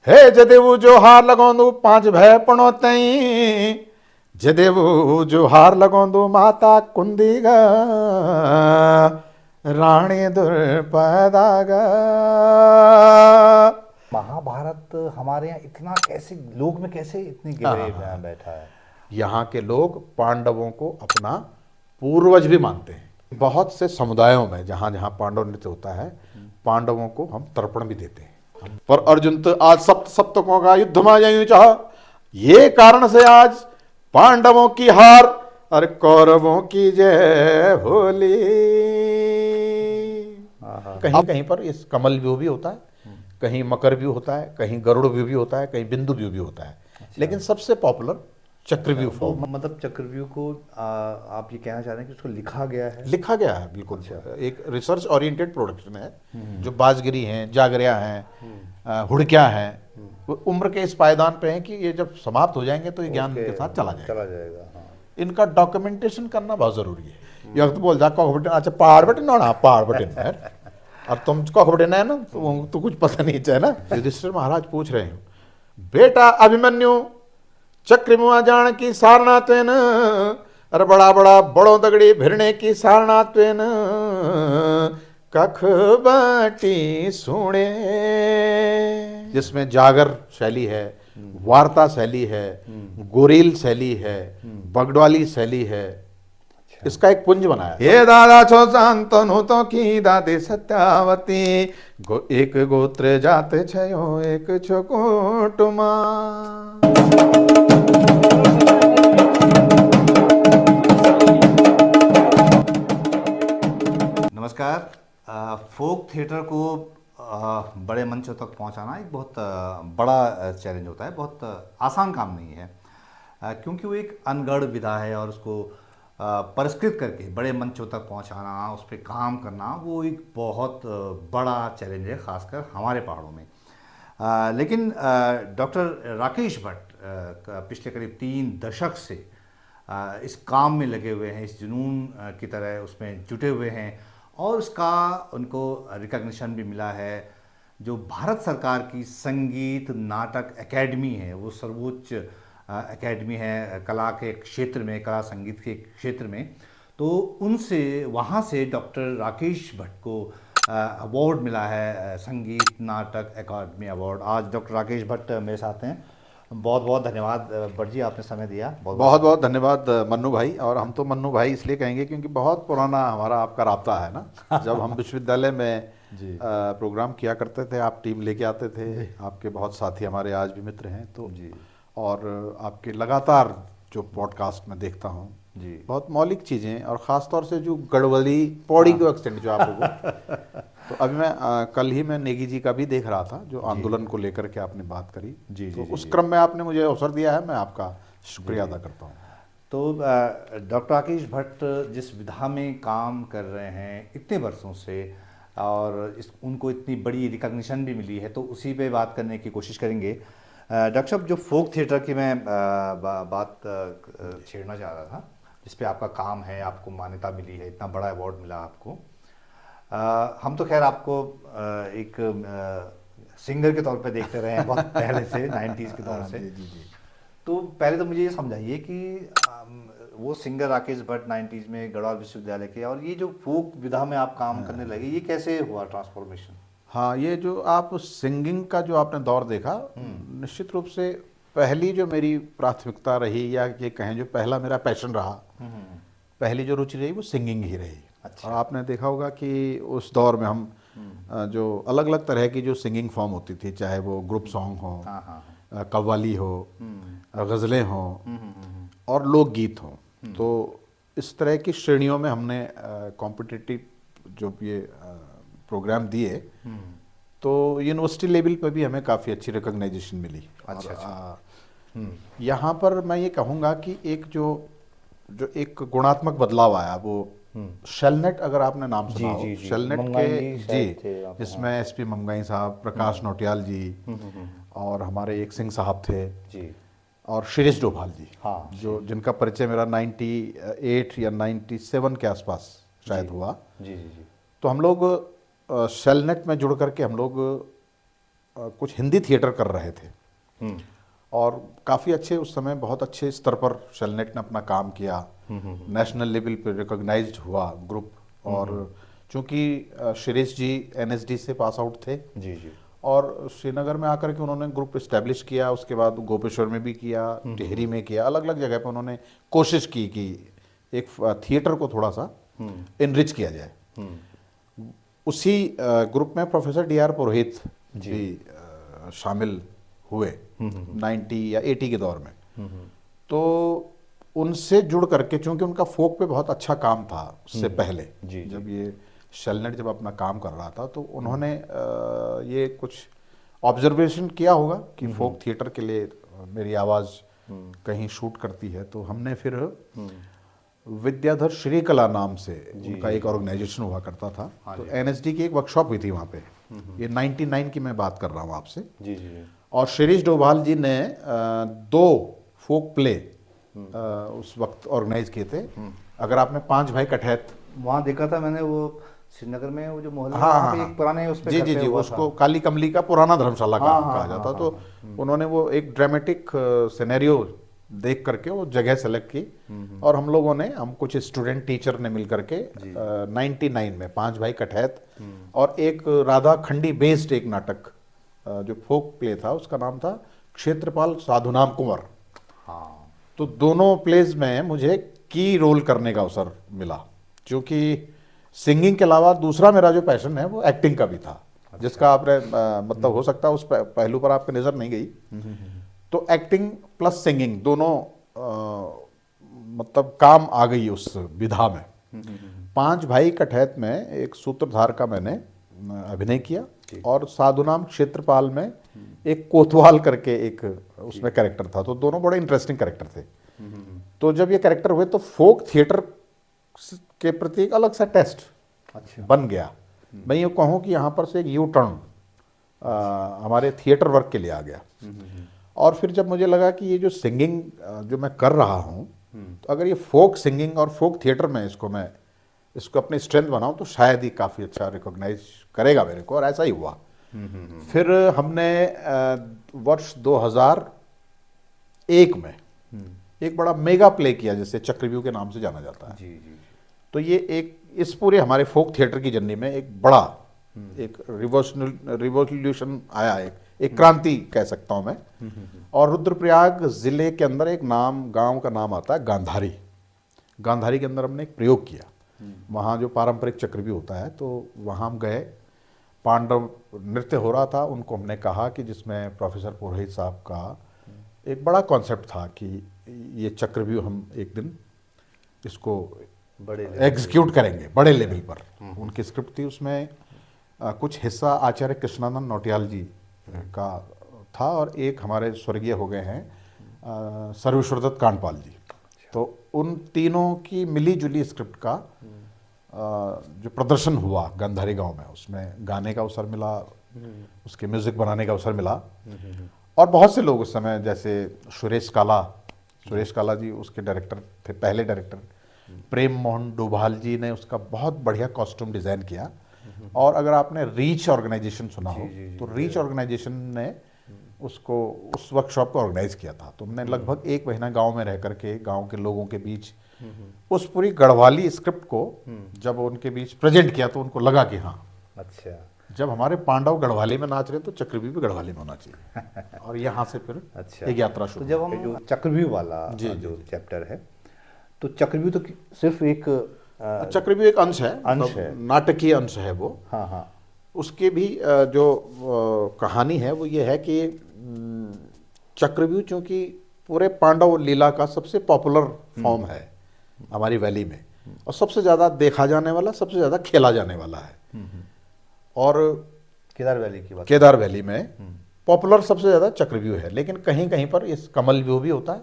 हे जदेवु जो हार लगोंदू पांच भय पणो तई, जदेवु जो हार लगोंदू माता कुंदीगा, रानी दुर्पदागा। महाभारत हमारे यहाँ इतना कैसे लोग में कैसे इतनी गहरे बैठा है। यहाँ के लोग पांडवों को अपना पूर्वज भी मानते हैं। बहुत से समुदायों में जहाँ जहाँ पांडव नृत्य होता है, पांडवों को हम तर्पण भी देते हैं। पर अर्जुन तो आज सप्त सप्तकों का युद्ध में जायूं चाह, ये कारण से आज पांडवों की हार और कौरवों की जय होली। कहीं कहीं पर इस कमल व्यू भी होता है, कहीं मकर व्यू होता है, कहीं गरुड़ व्यू भी होता है, कहीं बिंदु व्यू भी होता है। लेकिन सबसे पॉपुलर चक्रव्यूह फॉर्म। मतलब चक्रव्यूह को आप ये कहना चाह रहे हैं कि उसको लिखा गया है? लिखा गया है, बिल्कुल। एक रिसर्च ओरिएंटेड प्रोडक्शन है। जो बाजगिरी हैं, जागरिया हैं, हुड़किया हैं, वो उम्र के इस पायदान पे हैं कि ये जब समाप्त हो जाएंगे तो ये ज्ञान के साथ चला जाएगा। हाँ। इनका डॉक्यूमेंटेशन करना बहुत जरूरी है। ये वक्त बोल जा कॉकबटिन, अच्छा पहाड़ बटिन ना पहाड़ बटिन है, अब तुम कॉकबटिन है ना तो कुछ पता नहीं है ना। युधिष्ठिर महाराज पूछ रहे हैं, बेटा अभिमन्यु चक्रमुआ जान की सारना त्वेन, अरे बड़ा बड़ा बड़ों तगड़ी भिरने की सारना त्वेन, कख बाटी सुने। जिसमें जागर शैली है, वार्ता शैली है, गोरील शैली है, बगडवाली शैली है। इसका एक पुंज बनाया। ये दादा छो शांतनु तो की दादी सत्यावती, एक गोत्र जाते छयो एक छो कुटुमा। नमस्कार। फोक थिएटर को बड़े मंचों तक पहुंचाना एक बहुत बड़ा चैलेंज होता है, बहुत आसान काम नहीं है, क्योंकि वो एक अनगढ़ विधा है और उसको परिष्कृत करके बड़े मंचों तक पहुंचाना, उस पर काम करना, वो एक बहुत बड़ा चैलेंज है, खासकर हमारे पहाड़ों में। लेकिन डॉक्टर राकेश भट्ट पिछले करीब 3 दशक से इस काम में लगे हुए हैं, इस जुनून की तरह उसमें जुटे हुए हैं और उसका उनको रिकॉग्निशन भी मिला है। जो भारत सरकार की संगीत नाटक एकेडमी है, वो सर्वोच्च एकेडमी है कला के क्षेत्र में, कला संगीत के क्षेत्र में, तो उनसे वहाँ से डॉक्टर राकेश भट्ट को अवार्ड मिला है, संगीत नाटक अकादमी अवार्ड। आज डॉक्टर राकेश भट्ट मेरे साथ हैं। बहुत बहुत धन्यवाद भट्ट जी, आपने समय दिया। बहुत बहुत धन्यवाद मन्नू भाई। और हम तो मन्नू भाई इसलिए कहेंगे क्योंकि बहुत पुराना हमारा आपका राब्ता है ना। जब हम विश्वविद्यालय में प्रोग्राम किया करते थे, आप टीम लेके आते थे, आपके बहुत साथी हमारे आज भी मित्र हैं तो जी। और आपके लगातार जो पॉडकास्ट में देखता हूँ जी, बहुत मौलिक चीज़ें, और ख़ास तौर से जो गढ़वाली पौड़ी को एक्सटेंड जो आप लोगों तो अभी मैं कल ही मैं नेगी जी का भी देख रहा था, जो आंदोलन को लेकर के आपने बात करी जी, तो उस क्रम में आपने मुझे अवसर दिया है, मैं आपका शुक्रिया अदा करता हूँ। तो डॉक्टर राकेश भट्ट जिस विधा में काम कर रहे हैं इतने वर्षों से, और उनको इतनी बड़ी रिकॉग्निशन भी मिली है, तो उसी पे बात करने की कोशिश करेंगे। डॉक्टर साहब, जो फोक थिएटर की मैं बात छेड़ना चाह रहा था, जिस पे आपका काम है, आपको मान्यता मिली है, इतना बड़ा अवार्ड मिला आपको, हम तो खैर आपको एक सिंगर के तौर पे देखते रहे हैं बहुत पहले से, 90s के दौर से। तो पहले तो मुझे ये समझाइए कि वो सिंगर राकेश भट्ट 90s में गढ़वाल विश्वविद्यालय के, और ये जो फोक विधा में आप काम करने लगे, ये कैसे हुआ ट्रांसफॉर्मेशन? हाँ, ये जो आप सिंगिंग का जो आपने दौर देखा, निश्चित रूप से पहली जो मेरी प्राथमिकता रही, या ये कहें जो पहला मेरा पैशन रहा, पहली जो रुचि रही वो सिंगिंग ही रही। अच्छा। और आपने देखा होगा कि उस दौर में हम जो अलग अलग तरह की जो सिंगिंग फॉर्म होती थी, चाहे वो ग्रुप सॉन्ग हो, कव्वाली हो, गज़लें हो और लोकगीत हो, तो इस तरह की श्रेणियों में हमने कॉम्पिटिटिव जो ये प्रोग्राम दिए, तो यूनिवर्सिटी लेवल पर भी हमें काफ़ी अच्छी रिकॉग्नाइजेशन मिली। अच्छा। यहाँ पर मैं ये कहूँगा कि एक जो एक गुणात्मक बदलाव आया, वो शेलनेट, अगर आपने नाम सुना हो, शेलनेट के जी, जिसमें एसपी ममगाई साहब, प्रकाश नौटियाल जी, और हमारे एक सिंह साहब थे जी, और शिरीष डोभाल जी, हाँ, जो जिनका परिचय मेरा 98 या 97 के आसपास शायद हुआ जी जी जी। तो हम लोग शेलनेट में जुड़ करके हम लोग कुछ हिंदी थिएटर कर रहे थे हम्म, और काफ़ी अच्छे उस समय बहुत अच्छे स्तर पर शेलनेट ने अपना काम किया, नेशनल लेवल पर रिकॉग्नाइज्ड हुआ ग्रुप। और चूंकि शिरीष जी एनएसडी से पास आउट थे जी जी। और श्रीनगर में आकर के उन्होंने ग्रुप इस्टेब्लिश किया, उसके बाद गोपेश्वर में भी किया, टिहरी में किया, अलग अलग जगह पर उन्होंने कोशिश की कि एक थिएटर को थोड़ा सा इनरिच किया जाए। उसी ग्रुप में प्रोफेसर डी आर पुरोहित भी शामिल हुए 90 या 80 के दौर में। तो उनसे जुड़ करके, चूंकि उनका फोक पे बहुत अच्छा काम था उससे पहले, जी, जी। जब ये शेलनेट जब अपना काम कर रहा था तो उन्होंने ये कुछ ऑब्जर्वेशन किया होगा कि फोक थिएटर के लिए मेरी आवाज़ कहीं शूट करती है। तो हमने फिर विद्याधर श्रीकला नाम से उनका एक ऑर्गेनाइजेशन हुआ करता था, तो एनएसडी की एक वर्कशॉप हुई थी वहाँ पे। ये 99 की मैं बात कर रहा हूँ आपसे। जी जी जी। और शिरीष डोभाल जी ने 2 फोक प्ले उस वक्त ऑर्गेनाइज किए थे। अगर आपने 5 भाई कठैत, वहाँ देखा था मैंने, वो श्रीनगर में वो जो मोहल्ला हाँ वहाँ हाँ पे हाँ, एक पुराने उस पे जी घर जी पे जी, हुआ उसको था। काली कमली का पुराना धर्मशाला हाँ, कहा हाँ, जाता। हाँ, तो उन्होंने वो एक ड्रामेटिक सिनेरियो देख करके वो जगह सेलेक्ट की और हम लोगों ने, हम कुछ स्टूडेंट टीचर ने मिल करके 99 में 5 भाई कठैत और एक राधा खंडी बेस्ड एक नाटक जो फोक प्ले था, उसका नाम था क्षेत्रपाल साधुनाम कुंवर। हाँ तो दोनों प्लेज में मुझे की रोल करने का अवसर मिला, क्योंकि सिंगिंग के अलावा दूसरा मेरा जो पैशन है वो एक्टिंग का भी था, जिसका आपने मतलब हो सकता है उस पहलू पर आपकी नज़र नहीं गई। तो एक्टिंग प्लस सिंगिंग दोनों मतलब काम आ गई उस विधा में। 5 भाई कठैत में एक सूत्रधार का मैंने अभिनय किया और साधुनाम क्षेत्रपाल में एक कोतवाल करके एक उसमें कैरेक्टर था। तो दोनों बड़े इंटरेस्टिंग कैरेक्टर थे। तो जब ये कैरेक्टर हुए तो फोक थिएटर के प्रति एक अलग सा टेस्ट अच्छा। बन गया। मैं ये कहूँ कि यहाँ पर से एक यू टर्न हमारे थिएटर वर्क के लिए आ गया। और फिर जब मुझे लगा कि ये जो सिंगिंग जो मैं कर रहा हूँ, तो अगर ये फोक सिंगिंग और फोक थिएटर में इसको अपनी स्ट्रेंथ बनाऊं तो शायद ही काफ़ी अच्छा रिकॉग्नाइज करेगा मेरे को, और ऐसा ही हुआ। फिर हमने वर्ष 2001 में एक बड़ा मेगा प्ले किया जिसे चक्रव्यूह के नाम से जाना जाता है। जी जी जी। तो ये एक इस पूरे हमारे फोक थिएटर की जर्नी में एक बड़ा एक रिवॉल्यूशन आया, एक क्रांति कह सकता हूं मैं। और रुद्रप्रयाग जिले के अंदर एक गांव का नाम आता है गांधारी। गांधारी के अंदर हमने एक प्रयोग किया। वहाँ जो पारंपरिक चक्रव्यूह होता है, तो वहाँ हम गए, पांडव नृत्य हो रहा था, उनको हमने कहा कि जिसमें प्रोफेसर पुरोहित साहब का एक बड़ा कॉन्सेप्ट था कि ये चक्रव्यूह हम एक दिन इसको बड़े एग्जीक्यूट करेंगे बड़े लेवल पर। उनकी स्क्रिप्ट थी, उसमें कुछ हिस्सा आचार्य कृष्णानंद नौटियाल जी का था और एक हमारे स्वर्गीय हो गए हैं सर्वेश्वर कांडपाल जी। तो उन तीनों की मिली जुली स्क्रिप्ट का जो प्रदर्शन हुआ गांधारी गांव में, उसमें गाने का अवसर मिला, उसके म्यूजिक बनाने का अवसर मिला। और बहुत से लोग उस समय, जैसे सुरेश काला जी उसके डायरेक्टर थे, पहले डायरेक्टर। प्रेम मोहन डोभाल जी ने उसका बहुत बढ़िया कॉस्ट्यूम डिज़ाइन किया। और अगर आपने रीच ऑर्गेनाइजेशन सुना हो, तो रीच ऑर्गेनाइजेशन ने उसको उस वर्कशॉप को ऑर्गेनाइज किया था। तो हमने लगभग 1 महीना गांव में रह करके गांव के लोगों के बीच उस पूरी गढ़वाली स्क्रिप्ट को जब उनके बीच प्रेजेंट किया, तो उनको लगा कि हाँ, अच्छा, जब हमारे पांडव गढ़वाली में नाच रहे तो चक्रव्यूह भी गढ़वाली में होना चाहिए। और यहाँ से फिर अच्छा एक यात्रा तो शुरू। जब हम जो चक्रव्यूह वाला जो चैप्टर है, तो चक्रव्यूह तो सिर्फ एक चक्रव्यूह एक अंश है, अंश मतलब है। नाटकीय अंश है वो। हाँ हाँ उसके भी जो कहानी है वो ये है कि चक्रव्यूह चूंकि पूरे पांडव लीला का सबसे पॉपुलर फॉर्म है हमारी वैली में, और सबसे ज़्यादा देखा जाने वाला, सबसे ज़्यादा खेला जाने वाला है। और केदार वैली की बात। केदार वैली में पॉपुलर सबसे ज़्यादा चक्रव्यूह है, लेकिन कहीं कहीं पर इस कमल व्यू भी होता है,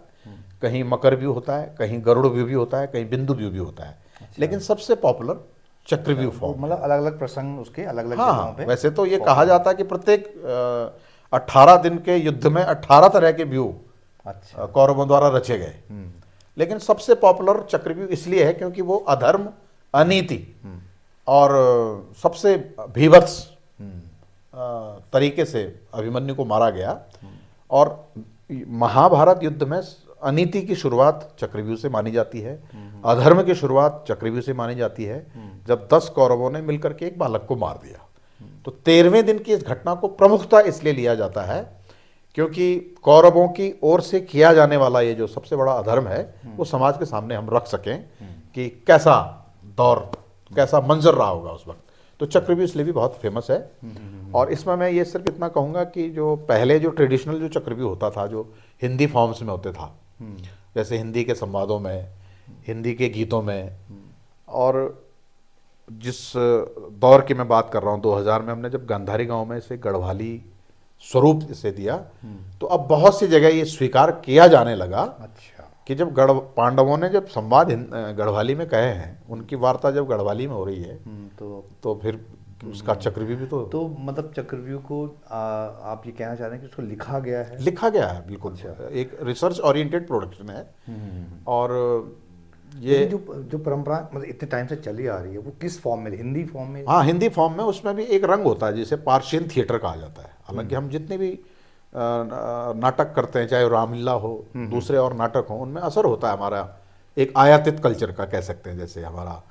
कहीं मकर व्यू होता है, कहीं गरुड़ व्यू भी होता है, कहीं बिंदु व्यू भी होता है। लेकिन सबसे पॉपुलर चक्रव्यूह फॉर्म। मतलब अलग अलग प्रसंग उसके अलग अलग हाँ जगहों हाँ, पे। वैसे तो ये कहा जाता है कि प्रत्येक 18 दिन के युद्ध में 18 तरह के व्यू अच्छा कौरवों द्वारा रचे गए। लेकिन सबसे पॉपुलर चक्रव्यूह इसलिए है क्योंकि वो अधर्म, अनीति और सबसे भीभत्स तरीके से अभिमन्यु को मारा गया। और महाभारत युद्ध में अनीति की शुरुआत चक्रव्यूह से मानी जाती है, अधर्म की शुरुआत चक्रव्यूह से मानी जाती है, जब 10 कौरवों ने मिलकर के एक बालक को मार दिया। तो 13वें दिन की इस घटना को प्रमुखता इसलिए लिया जाता है क्योंकि कौरवों की ओर से किया जाने वाला ये जो सबसे बड़ा अधर्म है वो समाज के सामने हम रख सकें कि कैसा दौर, कैसा मंजर रहा होगा उस वक्त। तो चक्रव्यूह इसलिए भी बहुत फेमस है। और इसमें मैं ये सिर्फ इतना कहूँगा कि जो पहले जो ट्रेडिशनल जो चक्रव्यूह होता था, जो हिंदी फॉर्म्स में होते था, जैसे हिंदी के संवादों में, हिंदी के गीतों में, और जिस दौर की मैं बात कर रहा हूँ 2000 में हमने जब गांधारी गांव में इसे गढ़वाली स्वरूप इसे दिया, तो अब बहुत सी जगह ये स्वीकार किया जाने लगा। अच्छा। कि जब पांडवों ने जब संवाद गढ़वाली में कहे हैं, उनकी वार्ता जब गढ़वाली में हो रही है तो फिर उसका चक्रव्यूह भी तो मतलब चक्रव्यूह को आप ये कहना चाह रहे हैं कि उसको लिखा गया है? लिखा गया है, बिल्कुल। अच्छा। एक रिसर्च ओरिएंटेड प्रोडक्शन है। और ये जो परंपरा मतलब इतने टाइम से चली आ रही है वो किस फॉर्म में, हिंदी फॉर्म में? हाँ, हिंदी फॉर्म में। उसमें भी एक रंग होता है जिसे पार्शियन थिएटर कहा जाता है। हालांकि हम जितने भी नाटक करते हैं, चाहे रामलीला हो, दूसरे और नाटक हो, उनमें असर होता है हमारा एक आयातित कल्चर का, कह सकते हैं। जैसे हमारा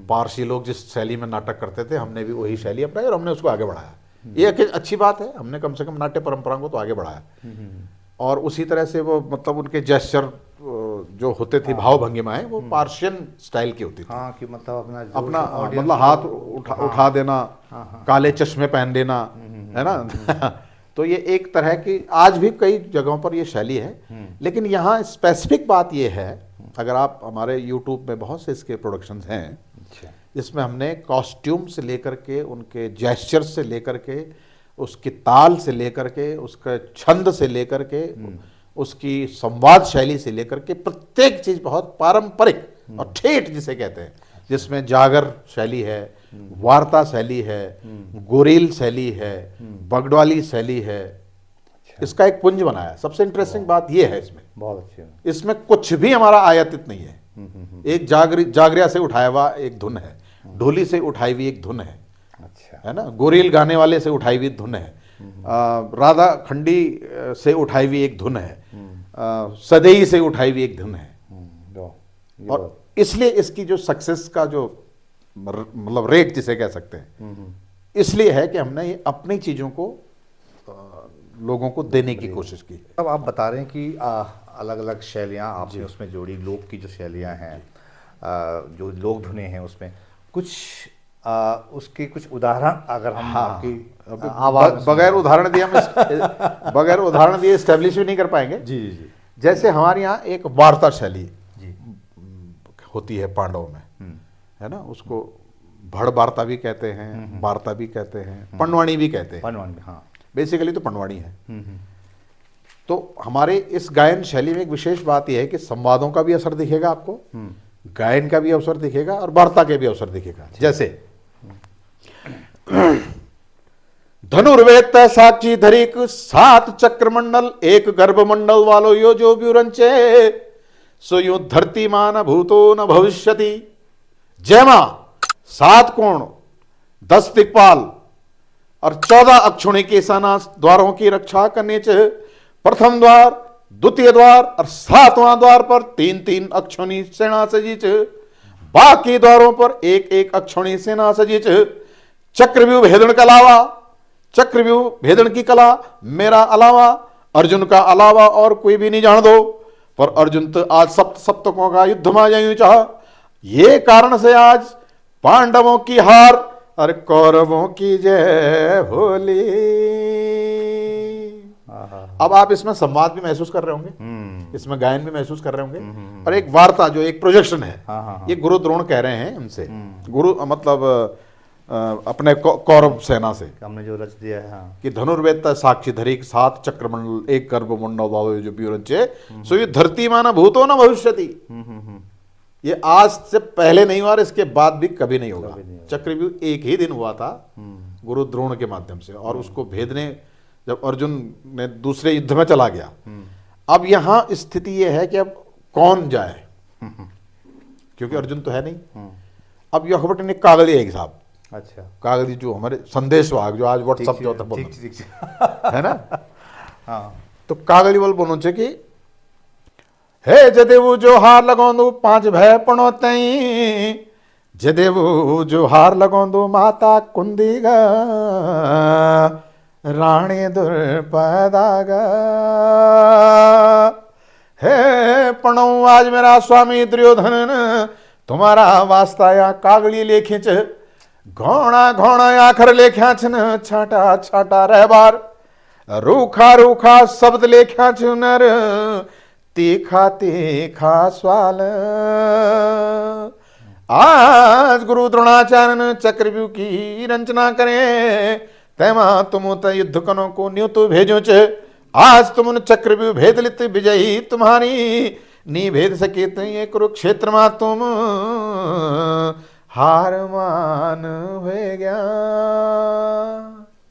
पारसी लोग जिस शैली में नाटक करते थे, हमने भी वही शैली अपनाई और हमने उसको आगे बढ़ाया। ये एक अच्छी बात है, हमने कम से कम नाट्य परंपरा को तो आगे बढ़ाया। और उसी तरह से वो मतलब उनके जेस्चर जो होते थे, भाव भंगिमाएं, वो पार्शियन स्टाइल की होती थी। हाँ, कि मतलब अपना मतलब हाथ उठा देना, काले चश्मे पहन देना, है ना। तो ये एक तरह की आज भी कई जगहों पर ये शैली है। लेकिन यहाँ स्पेसिफिक बात ये है, अगर आप हमारे यूट्यूब में बहुत से इसके प्रोडक्शंस हैं जिसमें हमने कॉस्ट्यूम से लेकर के, उनके जेस्चर से लेकर के, उसकी ताल से लेकर के, उसके छंद से लेकर के, उसकी संवाद शैली से लेकर के प्रत्येक चीज बहुत पारंपरिक और ठेठ जिसे कहते हैं, जिसमें जागर शैली है, वार्ता शैली है, गोरील शैली है, बगडवाली शैली है। इसका एक पुंज बनाया। सबसे इंटरेस्टिंग बात यह है इसमें, बहुत अच्छी है, इसमें कुछ भी हमारा आयातित नहीं है। एक जागरिया से उठाया हुआ एक धुन है, ढोली से उठाई हुई एक धुन है, अच्छा, है ना, गोरील गाने वाले से उठाई हुई धुन है, राधा खंडी से उठाई हुई एक धुन है, सदैई से उठाई हुई एक धुन है। और इसलिए इसकी जो सक्सेस का जो मतलब रेट जिसे कह सकते हैं, इसलिए है कि हमने ये अपनी चीजों को लोगों को देने की कोशिश की। अब आप बता रहे हैं कि अलग अलग शैलियाँ आपने उसमें जोड़ी, लोक की जो शैलियाँ हैं, जो लोक धुनें हैं, उसमें कुछ उसके कुछ उदाहरण अगर हम आपकी आवाज बगैर उदाहरण दिए हम बगैर उदाहरण दिए एस्टेब्लिश भी नहीं कर पाएंगे। जी जी जी। जैसे हमारे यहाँ एक वार्ता शैली होती है पांडवों में, है ना, उसको भड़ वार्ता भी कहते हैं, वार्ता भी कहते हैं, पंडवाणी भी कहते हैं। पंडवाणी, हाँ, बेसिकली तो पंडवाणी है। तो हमारे इस गायन शैली में एक विशेष बात यह है कि संवादों का भी असर दिखेगा आपको, गायन का भी अवसर दिखेगा और वार्ता के भी अवसर दिखेगा। जैसे धनुर्वेद साक्षी धरिक 7 चक्रमंडल, एक गर्भमंडल वालो यो जो व्युरंचे, सो यूं धरती मान भूतो न भविष्यति। जयमा 7 कोण, 10 दिक्पाल और 14 अक्षुणी के सेना द्वारों की रक्षा करने च प्रथम द्वार, द्वितीय द्वार और 7वां द्वार पर 3-3 अक्षुणी सेना सजी च, बाकी द्वारों पर 1-1 अक्षुणी सेना सजी च। चक्रव्यूह भेदन का अलावा, चक्रव्यूह भेदन की कला मेरा अलावा, अर्जुन का अलावा और कोई भी नहीं जान दो, पर अर्जुन तो आज सप्तकों का युद्ध में जायूं चाह। ये कारण से आज पांडवों की हार और कौरवों की जय होली। अब आप इसमें संवाद भी महसूस कर रहे होंगे, इसमें गायन भी महसूस कर रहे होंगे, और एक वार्ता जो एक प्रोजेक्शन है। ये गुरु द्रोण कह रहे हैं उनसे, गुरु मतलब अपने कौरव सेना से हमने जो रच दिया है, हाँ, कि धनुर्वेद साक्षी धरिक 7 चक्रमंडल, एक गर्भमंडल वालो जो व्युरंचे, सो ये धरती माना भूतो न भविष्यति। ये आज से पहले नहीं हुआ और इसके बाद भी कभी नहीं होगा। चक्रव्यूह एक ही दिन हुआ था गुरु द्रोण के माध्यम से, और उसको भेदने जब अर्जुन ने दूसरे युद्ध में चला गया। अब यहां स्थिति यह है कि अब कौन जाए, क्योंकि अर्जुन तो है नहीं। अब यखबट ने कागल एक साहब, अच्छा, कागजी जो हमारे संदेश वाहक जो आज व्हाट्सअप जो होता ठीक ठीक है ना, हाँ, तो कागजी बोल बोलो कि हे जदेवु जो हार लगोंदू 5 भय पणो तई, जदेवु जो हार लगोंदू माता कुंदी गा, रानी दुर्पदा गा। हे पणो आज मेरा स्वामी दुर्योधन तुम्हारा वास्ता या कागली लेखे च घोणा घोणा आखर लेख्या छन, छाटा छाटा रहबार रूखा रूखा शब्द लेख्या चुनर, तीखा तीखा स्वाल। आज गुरु द्रोणाचार्य ने चक्रव्यूह की रचना करें, तेमा तुम त युद्ध कनो को न्यू तो भेजो च, आज तुम चक्रव्यूह भेद लित विजयी तुम्हारी, नी भेद सके तो ये कुरुक्षेत्र में तुम हार मान हो गया।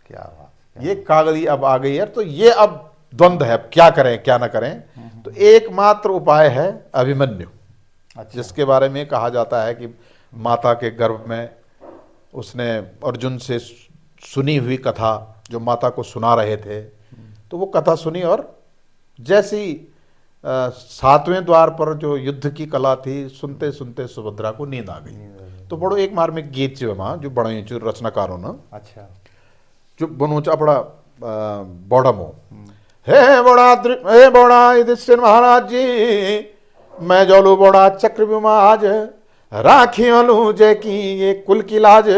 क्या बात, ये कागली अब आ गई है, तो ये अब द्वंद्व है, अब क्या करें क्या ना करें। तो एकमात्र उपाय है अभिमन्यु, अच्छा, जिसके बारे में कहा जाता है कि माता के गर्भ में उसने अर्जुन से सुनी हुई कथा जो माता को सुना रहे थे, तो वो कथा सुनी और जैसी 7वें द्वार पर जो युद्ध की कला थी, सुनते सुनते सुभद्रा को नींद आ गई। तो बड़ो एक मार्मिक गीत जो मां जो बड़े जो रचनाकारों ने अच्छा, जो बनोचा बड़ा बौड़मो हे बड़ा युधिष्ठिर महाराज जी, मैं जोलू बड़ा चक्रव्यूह में आज, राखी अलू जय की ये कुल की लाज,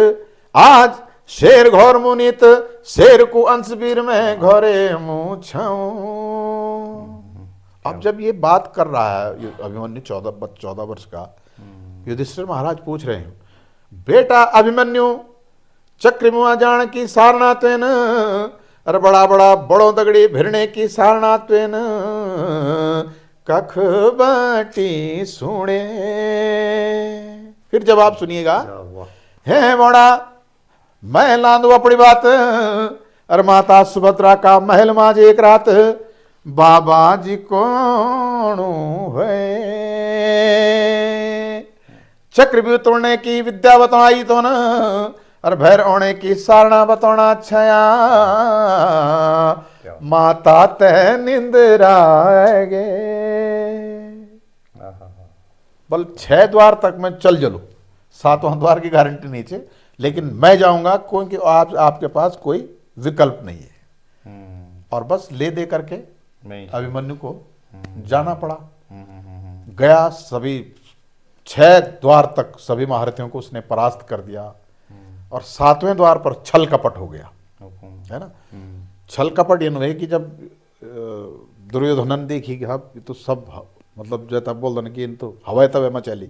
आज शेर घोर मुनित शेर को अंशवीर में घोरे मुँह छाऊं। अब जब ये बात कर रहा है अभिमन्यु 14 वर्ष का, युधिष्ठिर महाराज पूछ रहे हैं, बेटा अभिमन्यु चक्रव्यूह जान की सारना तेन, अरे बड़ा बड़ा बड़ो दगड़ी भिरने की सारना तेन, कख बाटी सुने। फिर जवाब सुनिएगा, हे बड़ा मैं लादू अपनी बात, अरे माता सुभद्रा का महल माज एक रात, बाबा जी कौन है, चक्रव्यूह तोड़ने की विद्या बताई तो ना, और भैर होने की सारना बताना छया, माता ते निंद्रा गे। बल 6 द्वार तक मैं चल जलू, 7वां द्वार की गारंटी नहीं है, लेकिन मैं जाऊंगा क्योंकि आपके पास कोई विकल्प नहीं है। और बस ले दे करके अभिमन्यु को जाना पड़ा। गया, सभी 6 द्वार तक सभी महारथियों को उसने परास्त कर दिया, और 7वें द्वार पर छल कपट हो गया, है ना। छल कपट ये नहीं कि जब दुर्योधनन देखी कि हाँ तो सब मतलब जैसा बोल दो कि इन तो हवाए तवे में चली,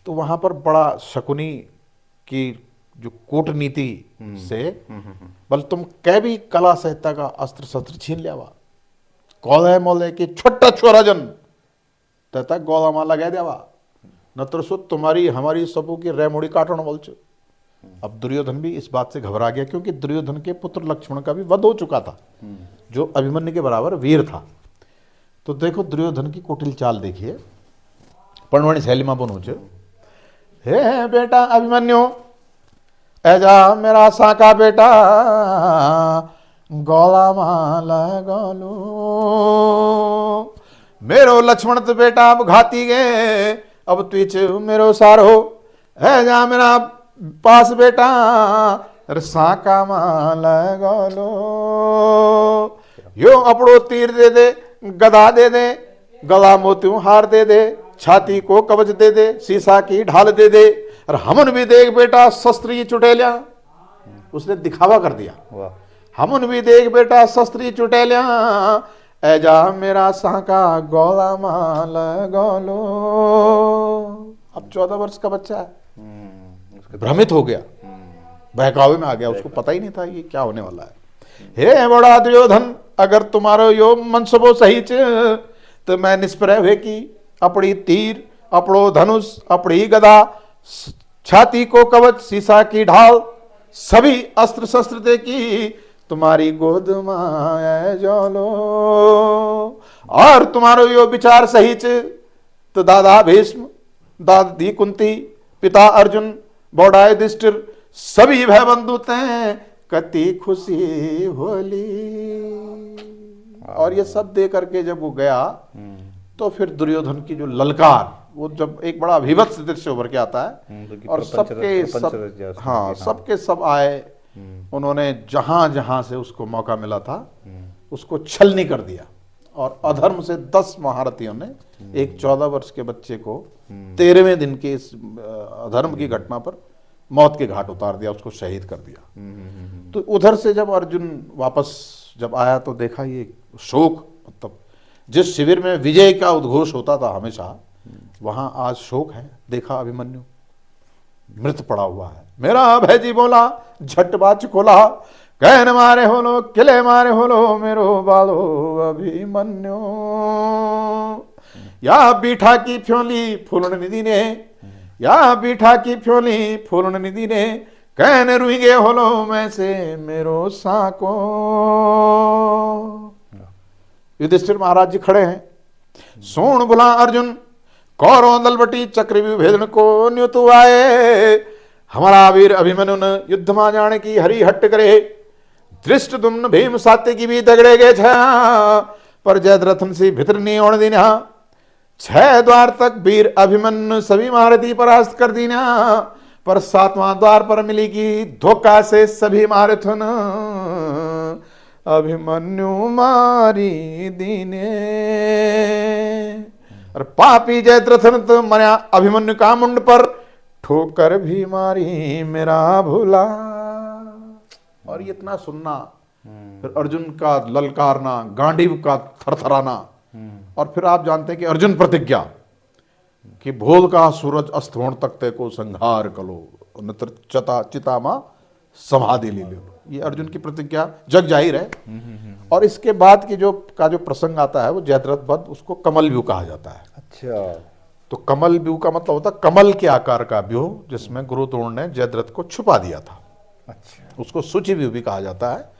तो वहां पर बड़ा शकुनी की जो कूटनीति से बल तुम कह भी कला संहिता का अस्त्र शस्त्र छीन लिया, कौले मोले की छोटा छोरा जन तथा गौला माला लगा देवा, न तो सो तुम्हारी हमारी सबों की रेमुड़ी काटण बोल चो। अब दुर्योधन भी इस बात से घबरा गया, क्योंकि दुर्योधन के पुत्र लक्ष्मण का भी वध हो चुका था, जो अभिमन्यु के बराबर वीर था। तो देखो दुर्योधन की कुटिल चाल देखिए, पर्णवाणी शैली में बनोच, हे बेटा अभिमन्यु ऐजा मेरा साका बेटा, गौला माला गोलू, मेरो लक्ष्मण तो बेटा अब घाती गए, अब तुच मेरो सारो ऐजा मेरा पास बेटा, साका माला गोलो, यो अपड़ो तीर दे दे, गदा दे दे, गला मोतियों हार दे दे, छाती को कवच दे दे, शीशा की ढाल दे दे, और हमन भी देख बेटा शस्त्र ही चुटेलिया। उसने दिखावा कर दिया, हमन भी देख बेटा शस्त्र ही चुटेलिया, ऐजा मेरा साका गौला माल गोलो। अब 14 वर्ष का बच्चा है, भ्रमित हो गया, बहकावे में आ गया, उसको पता ही नहीं था ये क्या होने वाला है। हे बड़ा दुर्योधन, अगर तुम्हारो यो मनसबो सही तो मैं निष्प्रय हुए की अपनी तीर, अपड़ो धनुष, अपनी गदा, छाती को कवच, शीशा की ढाल, सभी अस्त्र शस्त्र दे की तुम्हारी गोद में जोलो। और तुम्हारो यो विचार सही तो दादा भीष्म, दादी कुंती, पिता अर्जुन, बौड़ा युधिष्ठिर, सभी भय बंधु तैं कति खुशी होली। और ये सब दे करके जब वो गया तो फिर दुर्योधन की जो ललकार, वो जब एक बड़ा विभत्स दृश्य उभर के आता है और सबके सब आए, उन्होंने जहां जहां से उसको मौका मिला था उसको छलनी कर दिया। और अधर्म से 10 महारथियों ने एक 14 वर्ष के बच्चे को 13वें दिन के इस अधर्म की घटना पर मौत के घाट उतार दिया, उसको शहीद कर दिया। तो उधर से जब अर्जुन वापस जब आया तो देखा ये शोक, मतलब जिस शिविर में विजय का उद्घोष होता था हमेशा, वहां आज शोक है। देखा अभिमन्यु मृत पड़ा हुआ है। मेरा भैजी बोला झट बाच खोला, कहन मारे होलो किले मारे होलो मेरो बालो अभिमन्यु। या बीठा की फ्योली फूलन निधि ने, या बीठा की फ्योली फूलन निधि ने, कहन रुई गे होलो मैं से मेरो साको। युधिष्ठिर महाराज जी खड़े हैं। सोण बुला अर्जुन कौरव दलबटी चक्रव्यूह भेदन को न्युतु आए। हमारा वीर अभिमन्यु न युद्ध मा जाने की हरि हट्ट करे। दृष्ट तुम भीम सात्य की भी दगड़े गए छा, पर जयद्रथन से भितर नहीं ओण दीना। 6 द्वार तक वीर अभिमन्यु सभी महारथी परास्त कर दीना, पर 7वां द्वार पर मिली की धोखा से सभी महारथन अभिमन्यु मारी दीने। और पापी जयद्रथन तो मरा अभिमन्यु का मुंड पर, ठोकर भी मारी मेरा भूला। और ये इतना सुनना, फिर अर्जुन का ललकारना, गांडीव का थरथराना, और फिर आप जानते हैं कि अर्जुन प्रतिज्ञा कि भोल का सूरज अस्त होने तक ते को संहार कलो, नत्र चिता मा समाधि ले लो। ये अर्जुन की प्रतिज्ञा जग जाहिर है। और इसके बाद की जो प्रसंग आता है वो जयद्रथ वध, उसको कमल व्यूह कहा जाता है। अच्छा, तो कमल व्यूह का मतलब होता है कमल के आकार का व्यूह, जिसमें गुरु द्रोण ने जयद्रथ को छुपा दिया था। अच्छा, उसको सूची व्यूह भी कहा जाता है।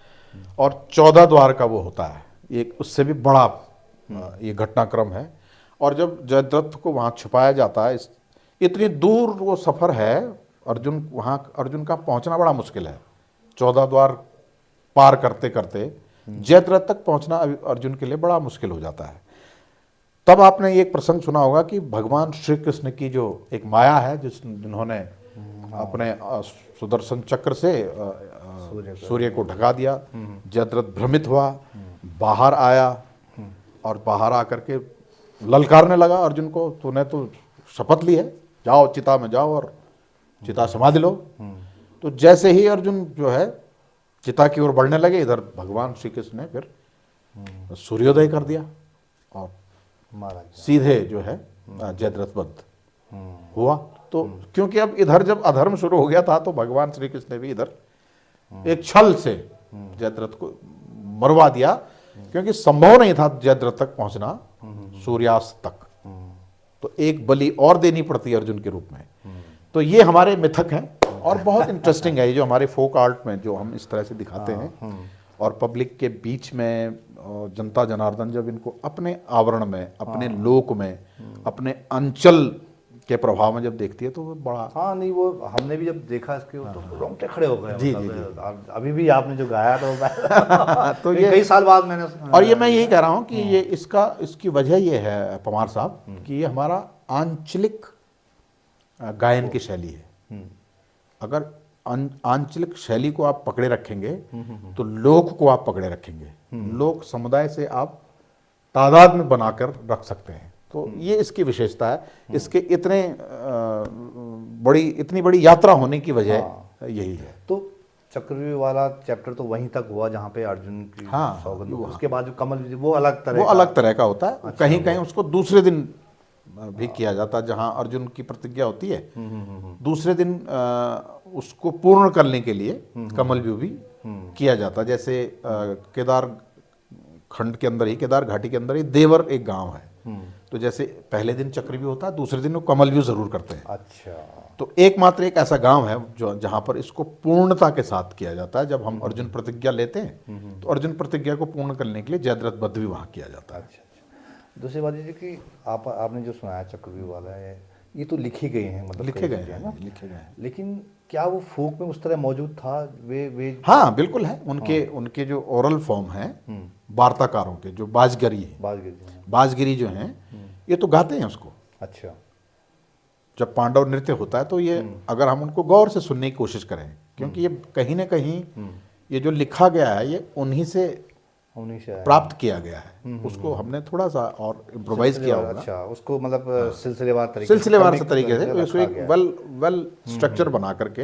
और 14 द्वार का वो होता है, एक उससे भी बड़ा ये घटनाक्रम है। और जब जयद्रथ को वहाँ छुपाया जाता है, इतनी दूर वो सफ़र है, अर्जुन का पहुँचना बड़ा मुश्किल है। 14 द्वार पार करते करते जयद्रथ तक पहुँचना अर्जुन के लिए बड़ा मुश्किल हो जाता है। तब आपने एक प्रसंग सुना होगा कि भगवान श्री कृष्ण की जो एक माया है, जिन्होंने अपने सुदर्शन चक्र से सूर्य को ढका दिया। जयद्रथ भ्रमित हुआ, बाहर आया और बाहर आकर के ललकारने लगा अर्जुन को, तूने तो शपथ ली है, जाओ चिता में जाओ और चिता समाधि लो। तो जैसे ही अर्जुन जो है चिता की ओर बढ़ने लगे, इधर भगवान श्री कृष्ण ने फिर सूर्योदय कर दिया और सीधे जो है जयद्रथ वध हुआ। तो क्योंकि अब इधर जब अधर्म शुरू हो गया था, तो भगवान श्री कृष्ण ने भी इधर एक छल से जयद्रथ को मरवा दिया, क्योंकि संभव नहीं था जयद्रथ तक पहुंचना सूर्यास्त तक। तो एक बलि और देनी पड़ती अर्जुन के रूप में। तो ये हमारे मिथक हैं और बहुत इंटरेस्टिंग है ये जो हमारे फोक आर्ट में जो हम इस तरह से दिखाते हैं। और पब्लिक के बीच में जनता जनार्दन जब इनको अपने आवरण में, अपने लोक में, अपने अंचल के प्रभाव में जब देखती है तो वो बड़ा नहीं, वो हमने भी जब देखा इसके तो रोंगटे खड़े हो गए। जी, मतलब अभी भी आपने जो गाया तो ये कई साल बाद मैंने, और ये मैं यही कह रहा हूँ कि ये इसकी वजह ये है पमार साहब कि ये हमारा आंचलिक गायन की शैली है। अगर आंचलिक शैली को आप पकड़े रखेंगे तो लोक को आप पकड़े रखेंगे। लोक समुदाय से आप तादाद में बनाकर रख सकते हैं। तो ये इसकी विशेषता है। इसके इतनी बड़ी यात्रा होने की वजह यही है। तो चक्रव्यूह वाला चैप्टर तो वहीं तक हुआ जहाँ पे अर्जुन की सौगंध, उसके बाद जो कमल वो अलग तरह का होता है। कहीं कहीं उसको दूसरे दिन भी किया जाता है, जहाँ अर्जुन की प्रतिज्ञा होती है दूसरे दिन उसको पूर्ण करने के लिए कमल व्यूह भी किया जाता है। जैसे केदार खंड के अंदर ही, केदार घाटी के अंदर ही देवर एक गांव है। तो जैसे पहले दिन चक्रव्यूह होता है, दूसरे दिन वो कमल व्यूह जरूर करते हैं। अच्छा, तो एकमात्र एक ऐसा गांव है जो जहां पर इसको पूर्णता के साथ किया जाता है। जब हम अर्जुन प्रतिज्ञा लेते हैं तो अर्जुन प्रतिज्ञा को पूर्ण करने के लिए जयद्रथ वध भी वहां किया जाता है। अच्छा। दूसरी बात ये कि आपने जो सुनाया चक्रव्यूह वाला है, ये तो लिखे गए हैं, मतलब लिखे कई गए चीज़ें, है हैं, ना। लिखे गए हैं। लेकिन क्या वो फोक में उस तरह मौजूद था? वे हाँ बिल्कुल है, उनके जो ओरल फॉर्म है वार्ताकारों के, जो बाजगरी है, बाजगिरी हैं। बाजगिरी जो हैं, ये तो गाते हैं उसको। अच्छा। जब पांडव नृत्य होता है तो ये अगर हम उनको गौर से सुनने की कोशिश करें, क्योंकि ये कहीं ना कहीं ये जो लिखा गया है ये उन्हीं से उन्हीं से आया। प्राप्त किया गया है, उसको हमने थोड़ा सा और इम्प्रोवाइज किया सिलसिलेवार, होगा। अच्छा, उसको मतलब सिलसिलेवार तरीके से, सिलसिलेवार से क्रमिक तरीके से रखा इसको एक गया है। वेल स्ट्रक्चर बना करके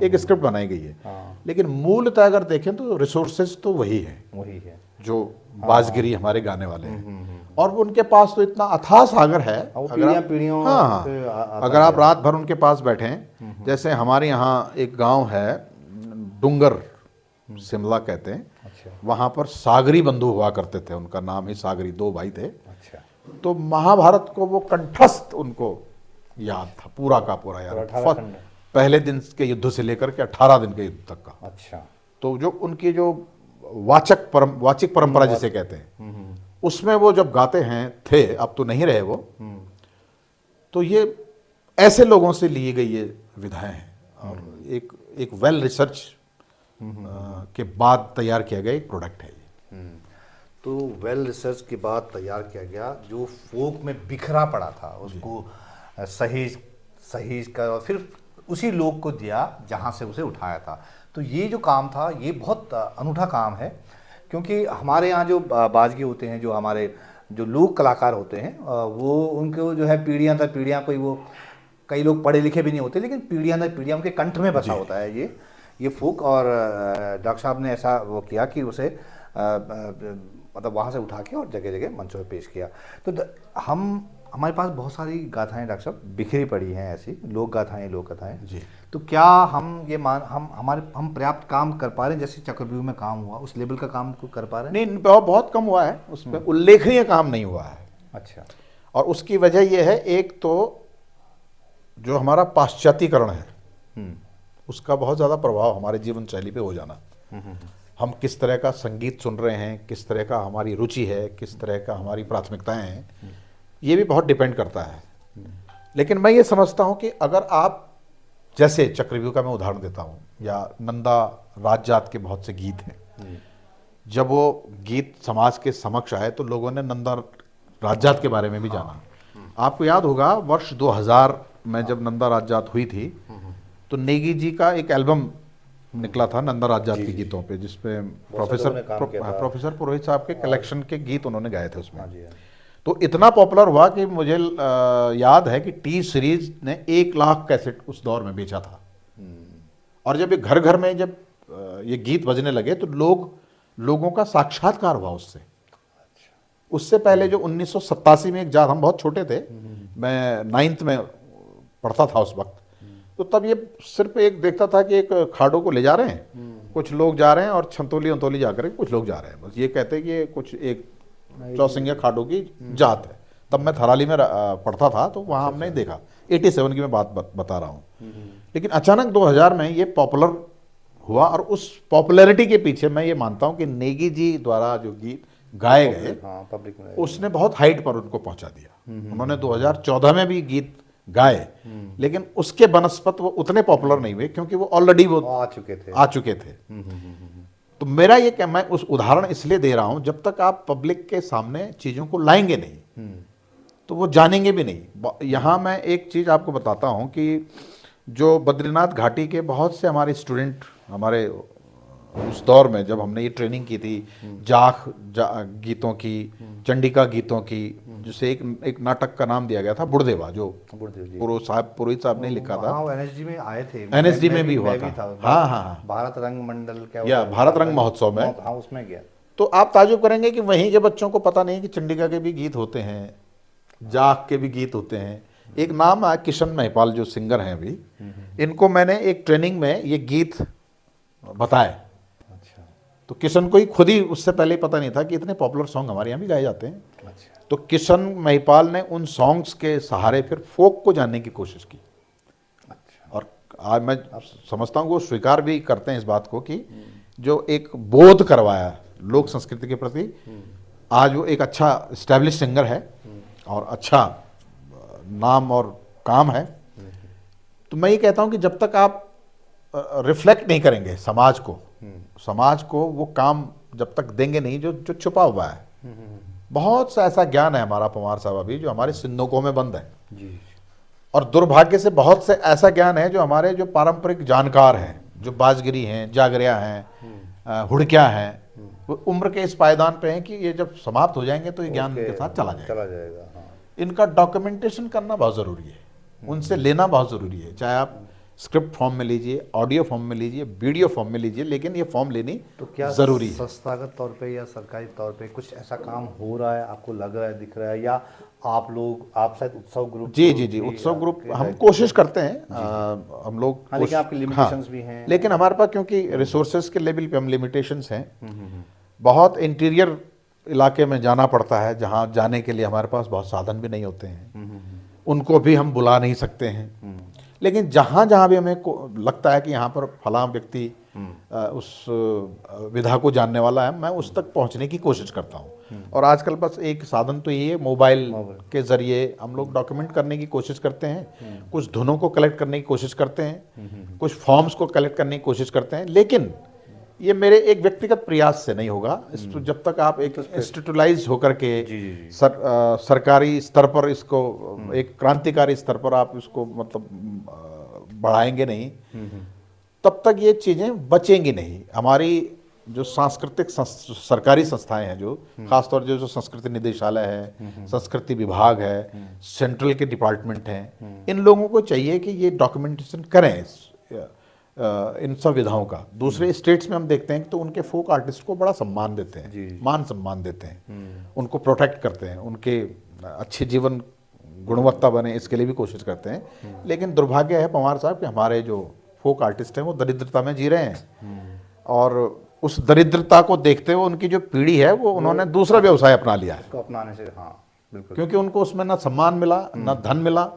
एक स्क्रिप्ट बनाई गई है। हाँ। लेकिन मूलतः अगर देखें तो रिसोर्सेज तो वही है वही है। जो बाजगिरी हमारे गाने वाले हैं, और वो उनके पास तो इतना अथाह सागर है। वो अगर आप- पीढ़ियों हाँ, से आता अगर आप गया। रात भर उनके पास बैठें, जैसे हमारे यहाँ एक गांव है डूंगर, शिमला कहते हैं, अच्छा वहाँ पर सागरी बंधु हुआ करते थे, उनका नाम ही सागरी, 2 भाई थे। अच्छा। तो महाभारत को वो कंठस्थ उनको याद था, पूरा का पूरा याद, 18 खंड। पहले दिन के युद्ध से लेकर के 18 दिन के युद्ध तक का। अच्छा। तो जो उनकी जो वाचिक परंपरा जिसे कहते हैं, उसमें वो जब गाते हैं थे, अब तो नहीं रहे वो, तो ये ऐसे लोगों से ली गई ये विधाएं हैं, और एक वेल रिसर्च के बाद तैयार किया गया एक प्रोडक्ट है ये। तो वेल रिसर्च के बाद तैयार किया गया, जो फोक में बिखरा पड़ा था उसको सहेज सहेज कर और फिर उसी लोग को दिया जहाँ से उसे उठाया था। तो ये जो काम था ये बहुत अनूठा काम है, क्योंकि हमारे यहाँ जो बाजगी होते हैं, जो हमारे जो लोक कलाकार होते हैं, वो उनको जो है पीढ़ियाँ दर पीढ़ियाँ, कोई वो कई लोग पढ़े लिखे भी नहीं होते, लेकिन पीढ़ियाँ दर पीढ़ियाँ उनके कंठ में बसा होता है ये फोक। और डॉक्टर साहब ने ऐसा वो किया कि उसे मतलब वहाँ से उठा के और जगह जगह मंचों पे पेश किया। तो हमारे पास बहुत सारी गाथाएं डॉक्टर साहब बिखरी पड़ी हैं, ऐसी लोक गाथाएं, लोक कथाएं जी। तो क्या हम पर्याप्त काम कर पा रहे हैं, जैसे चक्रव्यूह में काम हुआ उस लेवल का काम को कर पा रहे हैं? नहीं, बहुत कम हुआ है, उसमें उल्लेखनीय काम नहीं हुआ है। अच्छा। और उसकी वजह यह है, एक तो जो हमारा पाश्चात्यकरण है उसका बहुत ज़्यादा प्रभाव हमारे जीवन शैली पे हो जाना। हम किस तरह का संगीत सुन रहे हैं, किस तरह का हमारी रुचि है, किस तरह का हमारी प्राथमिकताएं हैं, ये भी बहुत डिपेंड करता है। लेकिन मैं ये समझता हूँ कि अगर आप, जैसे चक्रव्यूह का मैं उदाहरण देता हूँ, या नंदा राजजात के बहुत से गीत हैं, जब वो गीत समाज के समक्ष आए तो लोगों ने नंदा राजजात के बारे में भी जाना। आपको याद होगा वर्ष 2000 में जब नंदा राजजात हुई थी, तो नेगी जी का एक एल्बम निकला था नंदा राजजात के गीतों पे, जिसमें प्रोफेसर पुरोहित साहब के कलेक्शन के गीत उन्होंने गाए थे उसमें। तो इतना पॉपुलर हुआ कि मुझे याद है कि टी सीरीज ने 1 लाख कैसेट उस दौर में बेचा था। और जब ये घर घर में जब ये गीत बजने लगे तो लोगों का साक्षात्कार हुआ उससे। उससे पहले जो 1987 में एक जात, हम बहुत छोटे थे, मैं 9th में पढ़ता था उस वक्त, तो तब ये सिर्फ एक देखता था कि एक खाड़ों को ले जा रहे हैं, कुछ लोग जा रहे हैं और छंतोली अंतोली जाकर कुछ लोग जा रहे हैं, बस ये कहते हैं कि ये कुछ एक चौसिंगिया खाड़ों की जात है। तब मैं थराली में पढ़ता था, तो वहाँ हमने देखा, 87 की मैं बात बता रहा हूँ। लेकिन अचानक 2000 में ये पॉपुलर हुआ, और उस पॉपुलैरिटी के पीछे मैं ये मानता हूँ कि नेगी जी द्वारा जो गीत गाए गए, पब्लिक में उसने बहुत हाइट पर उनको पहुंचा दिया। उन्होंने 2014 में भी गीत गाए, लेकिन उसके बनस्पत वो उतने पॉपुलर नहीं हुए, क्योंकि वो ऑलरेडी वो आ चुके थे। तो मेरा ये क्या, मैं उस उदाहरण इसलिए दे रहा हूं, जब तक आप पब्लिक के सामने चीजों को लाएंगे नहीं तो वो जानेंगे भी नहीं। यहां मैं एक चीज आपको बताता हूं कि जो बद्रीनाथ घाटी के बहुत से हमारे स्टूडेंट, हमारे उस दौर में जब हमने ये ट्रेनिंग की थी गीतों की, चंडिका गीतों की, जिसे एक नाटक का नाम दिया गया था बुढ़देवा, जो पुरोहित साहब ने लिखा था। एनएसडी में आए थे, एनएसडी में भी हुआ था। हाँ, भारत रंग मंडल या भारत रंग महोत्सव में, हाँ उसमें गया। तो आप ताजुब करेंगे कि वहीं के बच्चों को पता नहीं कि चंडिका के भी गीत होते हैं, जाख के भी गीत होते हैं। एक नाम है किशन महिपाल, जो सिंगर हैं अभी, इनको मैंने एक ट्रेनिंग में ये गीत बताए। तो किशन को ही खुद ही उससे पहले पता नहीं था कि इतने पॉपुलर सॉन्ग हमारे यहाँ भी गाए जाते हैं। तो किशन महिपाल ने उन सॉन्ग्स के सहारे फिर फोक को जानने की कोशिश की। और आज मैं समझता हूँ वो स्वीकार भी करते हैं इस बात को कि जो एक बोध करवाया लोक संस्कृति के प्रति, आज वो एक अच्छा एस्टैब्लिश सिंगर है और अच्छा नाम और काम है। तो मैं ये कहता हूं कि जब तक आप रिफ्लेक्ट नहीं करेंगे समाज को वो काम जब तक देंगे नहीं जो जो छुपा हुआ है। बहुत सा ऐसा ज्ञान है हमारा पंवार साहब अभी जो हमारे सिंधुकों में बंद है, जी। और दुर्भाग्य से बहुत से ऐसा ज्ञान है जो हमारे जो पारंपरिक जानकार हैं, जो बाजगिरी हैं, जागरिया हैं, हुड़किया हैं, वो उम्र के इस पायदान पे हैं कि ये जब समाप्त हो जाएंगे तो ये ज्ञान के साथ चला जाएगा। हाँ। इनका डॉक्यूमेंटेशन करना बहुत ज़रूरी है, उनसे लेना बहुत ज़रूरी है, चाहे आप स्क्रिप्ट फॉर्म में लीजिए, ऑडियो फॉर्म में लीजिए, वीडियो फॉर्म में लीजिए, लेकिन ये फॉर्म लेनी तो क्या ज़रूरी है। संस्थागत तौर पे या सरकारी तौर पे कुछ ऐसा काम हो रहा है, आपको लग रहा है, दिख रहा है, या आप शायद उत्सव ग्रुप जी उत्सव ग्रुप हम कोशिश करते हैं, हम लोग हाँ, लेकिन आपके लिमिटेशंस भी हैं। लेकिन हमारे पास क्योंकि रिसोर्सेज के लेवल पे हम लिमिटेशंस हैं, बहुत इंटीरियर इलाके में जाना पड़ता है जहाँ जाने के लिए हमारे पास बहुत साधन भी नहीं होते हैं, उनको भी हम बुला नहीं सकते हैं। लेकिन जहाँ जहाँ भी हमें लगता है कि यहाँ पर फलां व्यक्ति उस विधा को जानने वाला है, मैं उस तक पहुँचने की कोशिश करता हूँ। और आजकल बस एक साधन तो ये है, मोबाइल के ज़रिए हम लोग डॉक्यूमेंट करने की कोशिश करते हैं, कुछ धुनों को कलेक्ट करने की कोशिश करते हैं, कुछ फॉर्म्स को कलेक्ट करने की कोशिश करते हैं। लेकिन ये मेरे एक व्यक्तिगत प्रयास से नहीं होगा, जब तक आप एक इंस्टीट्यूलाइज होकर के सरकारी स्तर पर इसको एक क्रांतिकारी स्तर पर आप इसको मतलब बढ़ाएंगे नहीं, तब तक ये चीज़ें बचेंगी नहीं। हमारी जो सांस्कृतिक सरकारी संस्थाएं हैं, जो खासतौर जो संस्कृति निदेशालय है, संस्कृति विभाग है, सेंट्रल के डिपार्टमेंट हैं, इन लोगों को चाहिए कि ये डॉक्यूमेंटेशन करें इन सब विधाओं का। दूसरे स्टेट्स में हम देखते हैं तो उनके फोक आर्टिस्ट को बड़ा सम्मान देते हैं, मान सम्मान देते हैं, उनको प्रोटेक्ट करते हैं, उनके अच्छे जीवन गुणवत्ता बने इसके लिए भी कोशिश करते हैं। लेकिन दुर्भाग्य है पंवार साहब कि हमारे जो फोक आर्टिस्ट हैं वो दरिद्रता में जी रहे हैं, और उस दरिद्रता को देखते हुए उनकी जो पीढ़ी है वो उन्होंने दूसरा व्यवसाय अपना लिया है, उसको अपनाने से। हाँ बिल्कुल, क्योंकि उनको उसमें ना सम्मान मिला ना धन मिला,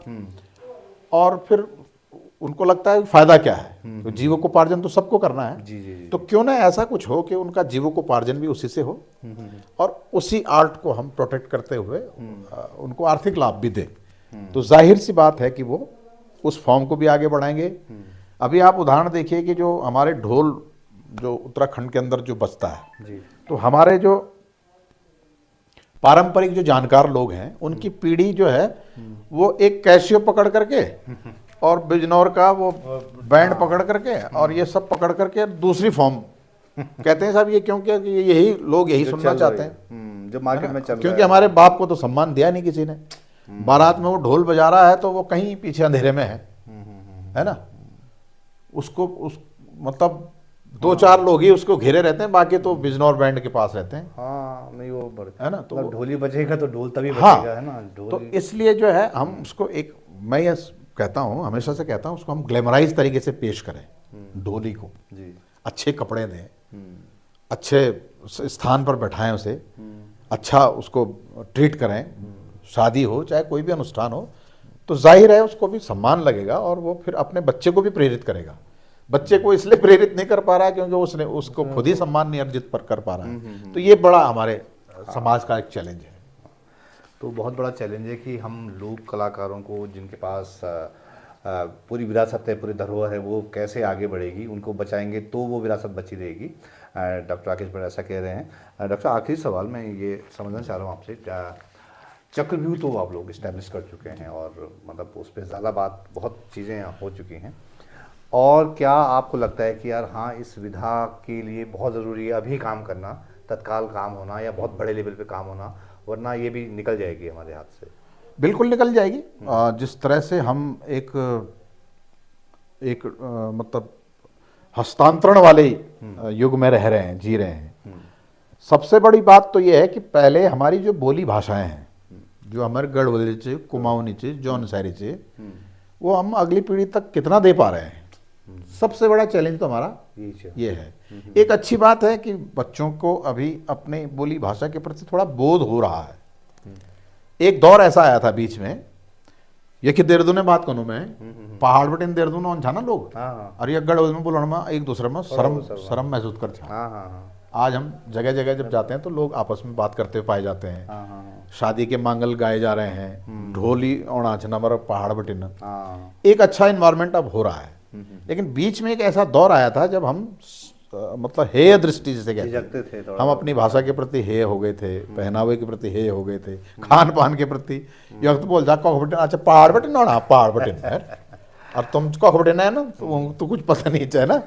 और फिर उनको लगता है फायदा क्या है, तो जीविकोपार्जन तो सबको करना है। जी। तो क्यों ना ऐसा कुछ हो कि उनका जीविकोपार्जन भी उसी से हो, और उसी आर्ट को हम प्रोटेक्ट करते हुए उनको आर्थिक लाभ भी दें। तो जाहिर सी बात है कि वो उस फॉर्म को भी आगे बढ़ाएंगे। अभी आप उदाहरण देखिए कि जो हमारे ढोल जो उत्तराखंड के अंदर जो बजता है, तो हमारे जो पारंपरिक जो जानकार लोग हैं उनकी पीढ़ी जो है वो एक कैसियो पकड़ करके और बिजनौर का वो बैंड पकड़ करके और ये सब पकड़ करके दूसरी फॉर्म कहते हैं साहब ये क्योंकि यही लोग यही सुनना चाहते हैं जो मार्केट में चल क्योंकि हमारे बाप को तो सम्मान दिया नहीं किसी ने। बारात में वो ढोल बजा रहा है तो वो कहीं पीछे अंधेरे में है ना, उसको मतलब 2-4 लोग ही उसको घेरे रहते हैं, बाकी तो बिजनौर बैंड के पास रहते हैं। हाँ नहीं वो बड़े है ना, तो ढोली बजेगा तो ढोल तभी हाँ, बजेगा, है ना ढोल। तो इसलिए जो है हम उसको एक, मैं ये कहता हूँ हमेशा से कहता हूँ, उसको हम ग्लैमराइज तरीके से पेश करें ढोली को, अच्छे कपड़े दें, अच्छे स्थान पर बैठाएं उसे, अच्छा उसको ट्रीट करें, शादी हो चाहे कोई भी अनुष्ठान हो, तो जाहिर है उसको भी सम्मान लगेगा और वो फिर अपने बच्चे को भी प्रेरित करेगा। बच्चे को इसलिए प्रेरित नहीं कर पा रहा है क्योंकि उसने उसको खुद ही सम्मान नहीं अर्जित कर पा रहा है। तो ये बड़ा हमारे समाज का एक चैलेंज है। तो बहुत बड़ा चैलेंज है कि हम लोक कलाकारों को जिनके पास पूरी विरासत है, पूरी धरोहर है, वो कैसे आगे बढ़ेगी, उनको बचाएंगे तो वो विरासत बची रहेगी। डॉक्टर राकेश भाई ऐसा कह रहे हैं। डॉक्टर आखिरी सवाल मैं ये समझना चाह रहा हूँ आपसे, चक्रव्यूह तो आप लोग इस्टेब्लिश कर चुके हैं और मतलब उस पर ज़्यादा बात, बहुत चीज़ें हो चुकी हैं, और क्या आपको लगता है कि यार हाँ इस विधा के लिए बहुत ज़रूरी है अभी काम करना, तत्काल काम होना या बहुत बड़े लेवल पे काम होना, वरना ये भी निकल जाएगी हमारे हाथ से? बिल्कुल निकल जाएगी। जिस तरह से हम एक मतलब हस्तांतरण वाले युग में रह रहे हैं, जी रहे हैं। सबसे बड़ी बात तो ये है कि पहले हमारी जो बोली भाषाएं हैं, जो हमारे गढ़वाली, कुमाऊनी, जौनसारी, वो हम अगली पीढ़ी तक कितना दे पा रहे हैं, सबसे बड़ा चैलेंज तो हमारा ये है। एक अच्छी बात है कि बच्चों को अभी अपने बोली भाषा के प्रति थोड़ा बोध हो रहा है। एक दौर ऐसा आया था बीच में, ये कि देहरादून बात करूँ मैं, पहाड़ बटे देहरादून छा ना लोग, और ये गढ़वाल में बोलने में एक दूसरे में शर्म महसूस कर छा। आज हम जगह जगह जब जाते हैं तो लोग आपस में बात करते हुए पाए जाते हैं। हाँ हाँ शादी के मांगल गाए जा रहे हैं, ढोली और आचनवर पहाड़ बटिन। हाँ। एक अच्छा इन्वायरमेंट अब हो रहा है। लेकिन बीच में एक ऐसा दौर आया था जब हम मतलब हेय दृष्टि से कहते झिझकते थे थोड़ा। हम अपनी भाषा के प्रति हेय हो गए थे, पहनावे के प्रति हेय हो गए थे, खान पान के प्रति। ये वक्त बोल जा कॉक बटिन, अच्छा पहाड़ बटिन ना पहाड़ बटिन है, और तुम कॉक बटिन है ना तो कुछ पता नहीं है ना।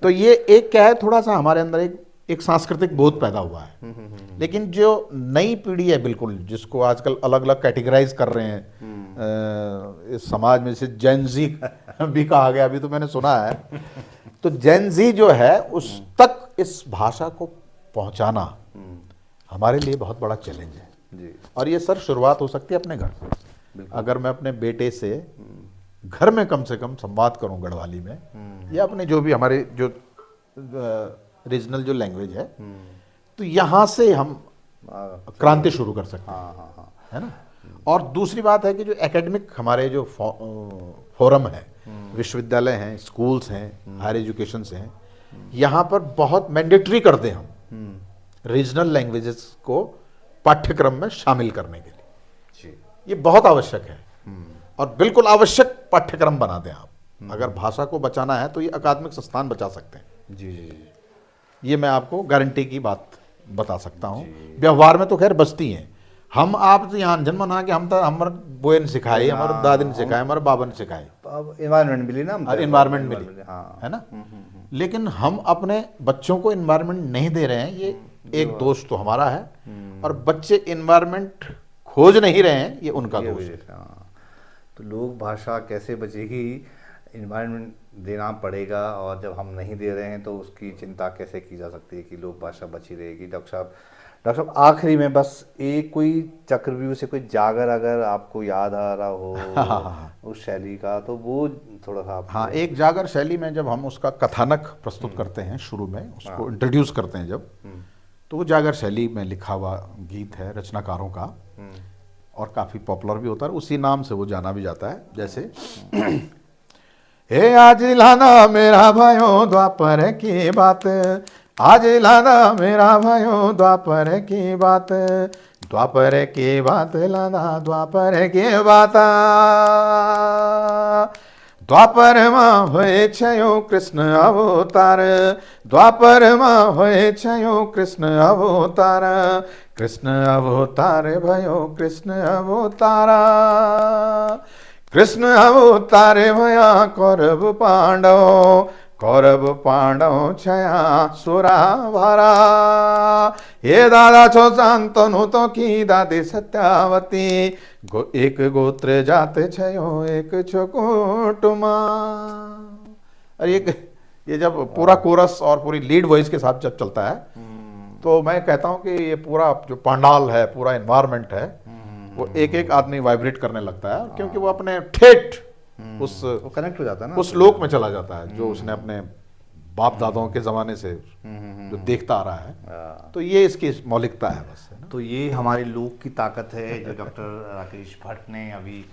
तो ये एक क्या है, थोड़ा सा हमारे अंदर एक सांस्कृतिक बोध पैदा हुआ है। लेकिन जो नई पीढ़ी है बिल्कुल, जिसको आजकल अलग अलग कैटेगराइज कर रहे हैं इस समाज में, से जेन ज़ी भी कहा गया, अभी तो मैंने सुना है। तो जेन ज़ी जो है उस तक इस भाषा को पहुंचाना हमारे लिए बहुत बड़ा चैलेंज है जी। और ये सर शुरुआत हो सकती है अपने घर से। अगर मैं अपने बेटे से घर में कम से कम संवाद करूं गढ़वाली में, या अपने जो भी हमारे जो रीजनल जो लैंग्वेज है, तो यहाँ से हम क्रांति शुरू कर सकते हैं, है ना। और दूसरी बात है कि जो एकेडमिक हमारे जो फोरम है, विश्वविद्यालय हैं, स्कूल्स हैं, हायर एजुकेशन हैं, यहाँ पर बहुत मैंडेटरी कर दें हम रीजनल लैंग्वेजेस को पाठ्यक्रम में शामिल करने के लिए। जी। ये बहुत आवश्यक है और बिल्कुल आवश्यक पाठ्यक्रम बना दें आप। अगर भाषा को बचाना है तो ये अकादमिक संस्थान बचा सकते हैं। जी जी जी। ये मैं आपको गारंटी की बात बता सकता हूँ। व्यवहार में तो खैर बचती हैं। हम आप तो यहाँ जन्म ना कि हम तो हमारे बोए ने सिखाए, हमारे दादी ने सिखाए, हमारे बाबा ने सिखाए, अब इन्वायरमेंट मिली ना, इन्वायरमेंट मिली, हाँ। है ना। लेकिन हम अपने बच्चों को इन्वायरमेंट नहीं दे रहे हैं, ये एक दोष तो हमारा है। और बच्चे इन्वायरमेंट खोज नहीं रहे हैं, ये उनका दोष है। हाँ। तो लोग भाषा कैसे बचेगी, इन्वायरमेंट देना पड़ेगा, और जब हम नहीं दे रहे हैं तो उसकी चिंता कैसे की जा सकती है कि लोग भाषा बची रहेगी। डॉक्टर साहब आखिरी में बस एक कोई चक्रव्यूह से कोई जागर अगर आपको याद आ रहा हो उस शैली का, तो वो थोड़ा सा आप। हाँ, एक जागर शैली में जब हम उसका कथानक प्रस्तुत करते हैं, शुरू में उसको इंट्रोड्यूस करते हैं जब, तो वो जागर शैली में लिखा हुआ गीत है रचनाकारों का, और काफ़ी पॉपुलर भी होता है, उसी नाम से वो जाना भी जाता है। जैसे हे आज लाना मेरा भाइयों द्वापर की बात, आज लाना मेरा भाइयों द्वापर की बात, द्वापर की बात लाना द्वापर की बात। द्वापर में होए छयो कृष्ण अवतार, द्वापर में होए छयो कृष्ण अवतार, कृष्ण अवतार भयो कृष्ण अवतारा, कृष्ण अवतार भया कौरव पांडव, कौरव पांडव छया सुरा भारा, हे दादा छो शांतनु तो की दादी सत्यावती, एक गोत्र जाते छयो एक छो कुटुमा। और ये जब पूरा कोरस और पूरी लीड वॉइस के साथ जब चलता है, तो मैं कहता हूँ कि ये पूरा जो पंडाल है, पूरा एनवायरनमेंट है, वो एक एक आदमी वाइब्रेट करने लगता है, क्योंकि वो अपने ठेठ उस वो कनेक्ट हो जाता है ना, उस लोक में चला जाता है जो उसने अपने बाप दादाओं के ज़माने से जो देखता आ रहा है। तो ये इसकी मौलिकता है बस, है ना? तो ये हमारी लोक की ताकत है जो डॉक्टर राकेश भट्ट ने अभी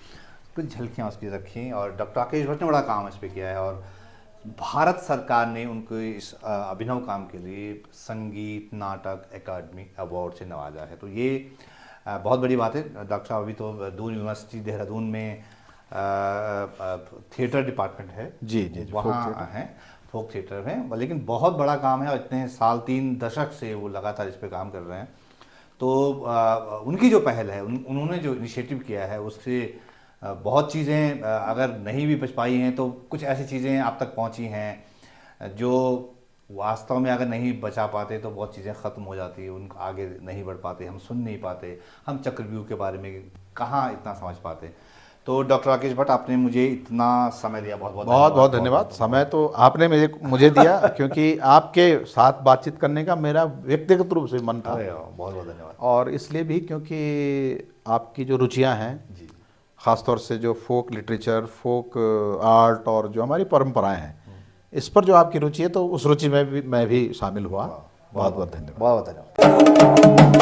कुछ झलकियाँ उसकी रखी, और डॉक्टर राकेश भट्ट ने बड़ा काम इस पर किया है, और भारत सरकार ने उनको इस अभिनव काम के लिए संगीत नाटक अकादमी अवार्ड से नवाजा है। तो ये बहुत बड़ी बात है। डॉक्टर साहब अभी तो दून यूनिवर्सिटी देहरादून में थिएटर डिपार्टमेंट है, जी जी, वहाँ हैं फोक थिएटर में, लेकिन बहुत बड़ा काम है, और इतने साल 3 दशक से वो लगातार इस पे काम कर रहे हैं। तो उनकी जो पहल है, उन्होंने जो इनिशिएटिव किया है, उससे बहुत चीज़ें अगर नहीं भी बच पाई हैं तो कुछ ऐसी चीज़ें आप तक पहुंची हैं जो वास्तव में अगर नहीं बचा पाते तो बहुत चीज़ें ख़त्म हो जाती है, उन आगे नहीं बढ़ पाते, हम सुन नहीं पाते, हम चक्रव्यूह के बारे में कहाँ इतना समझ पाते। तो डॉक्टर राकेश भट्ट, आपने मुझे इतना समय दिया, बहुत बहुत बहुत धन्यवाद। समय तो आपने मुझे दिया क्योंकि आपके साथ बातचीत करने का मेरा व्यक्तिगत रूप से मन था। बहुत बहुत धन्यवाद। और इसलिए भी क्योंकि आपकी जो रुचियां हैं, जी, ख़ासतौर से जो फोक लिटरेचर, फोक आर्ट और जो हमारी परंपराएं हैं, इस पर जो आपकी रुचि है, तो उस रुचि में भी मैं भी शामिल हुआ। बहुत बहुत धन्यवाद। बहुत धन्यवाद।